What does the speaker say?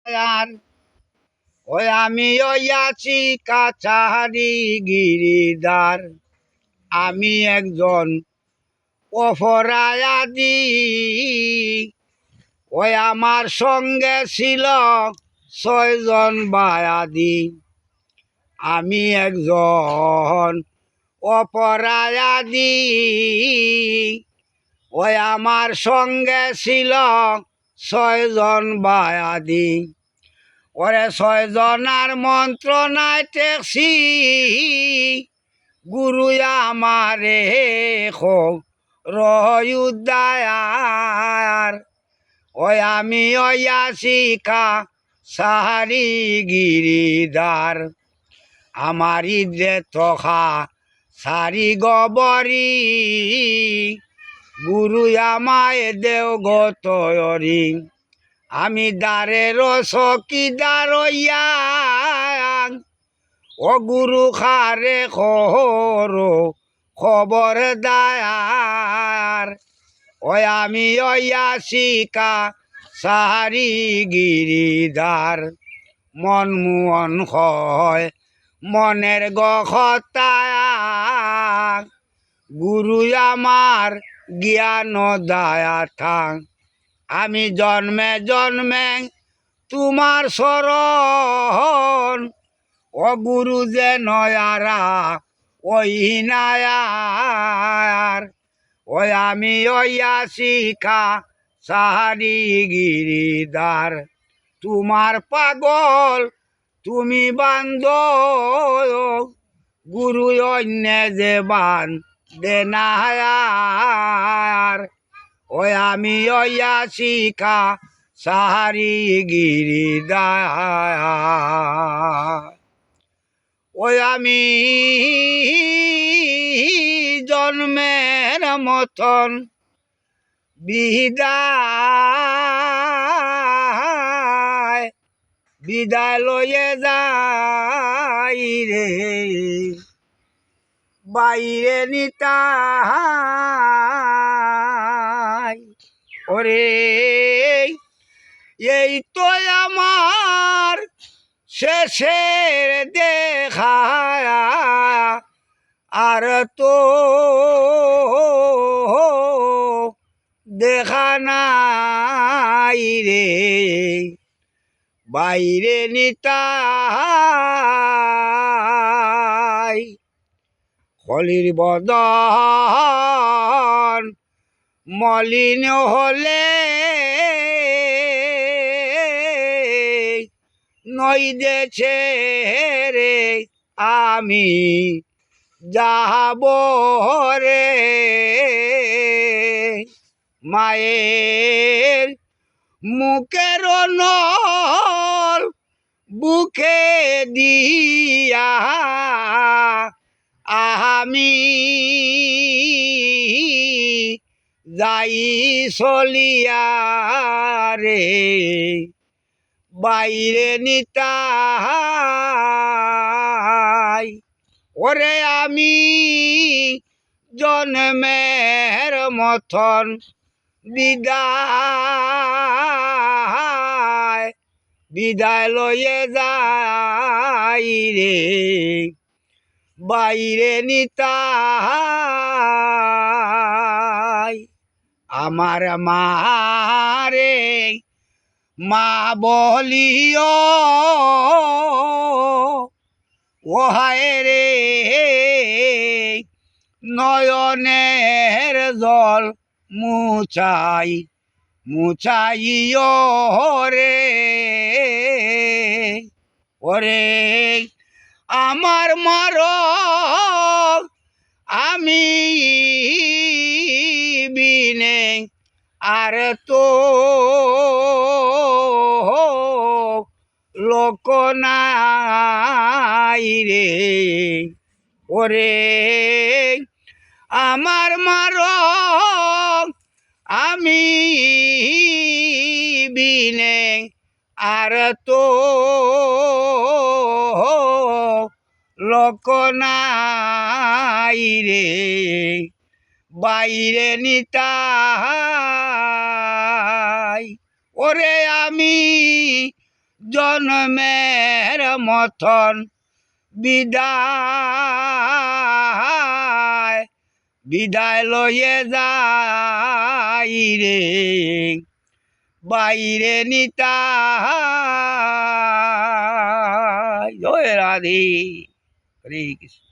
আর ওই আমি ওই আছি কাছারি গিরিদার, আমি একজন অপরাধী। ওই আমার সঙ্গে ছিল 6 জন বায়াদি, আমি একজন অপরাধী। ওই আমার সঙ্গে ছিল 6 জন বায়াদি। ওরে 6 জনার মন্ত্রণায় টেকছি, গুরু আমারে রহুদায়ার। ওই আমি ওই আছি সাহারি গিরিদার, আমার ইদ্রে তখা সারি গবরি, গুরু আমায় দেও গতরি। আমি দারের চকিদার ইয়া, ও গুরু খারে খবর দায়ার। ওই আমি ওই আছি সাহারি গিরিদার, মন মুয়ন হয় মনের গখতা, গুরু আমার জ্ঞান দায়া থাক। আমি জন্মে জন্মে তোমার শরণ, ও গুরু যে নয়ারা ওই নায়ার। ওই আমি ওই আছি সাহারি গিরিদার, তোমার পাগল তুমি বান্ধ, গুরু অন্য যে বান দেনায়ার। ওই আমি ওই আছি সাহারি গিরিদার। ওই আমি জন্মের মতন বিদায় বিদায় লয়ে যাই রে, বাইরে নিতাই। ওরে এই তো আমার শেষের দেখা, আর তো দেখা নাই রে, বাইরে নিতাই। কলির বদন মলিন হলে নই দেছে রে, আমি যাব রে। মায়ের মুখের নল বুকে দিয়া আমি যাই চলিয়া রে, বাইরে নিতাই। ওরে আমি জন্মের মতন বিদায় বিদায় লয়ে যাই রে, বাইরে নিতাই। আমার মারে মা বলিও ওহায় রে, নয়নের জল মুছাই মুছাইও রে। ওরে আমার মার আমি বিনে আর তো লোক নাই রে। ওরে আমার মার আমি বিনে আর তো লোক নাই রে, বাইরে নিতাই। ওরে আমি জন্মের মতন বিদায় বিদায় লয়ে যাই রে বাইরে নিতাই। জয় রাধে, হরে কৃষ্ণ।